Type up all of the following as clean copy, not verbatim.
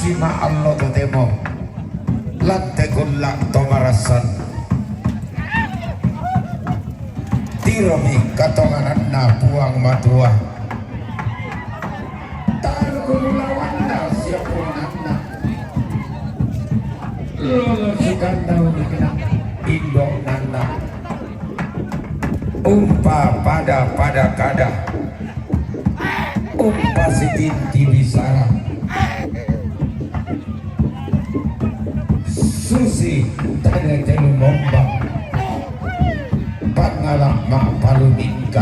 sima Allah totemo lantekulak tomarasan tiromi katonganan na buang matua targulawan na siapunan na lolosukan daun dikenang indong nanda umpa pada kada umpa sitinti bisara susi tanda telu mombang pangalak mak paludingka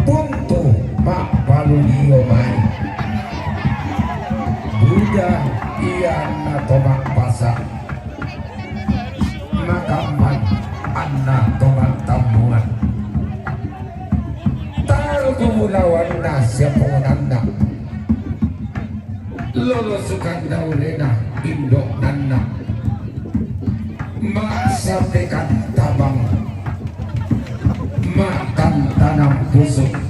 puntu mak paludio mai Buddha iana tomak pasak makaman anna tomak tamuan taruh kumulawan nasya pengunanda lolosukan daulena indok nanda mak sampaikan tabang makan tanam busuk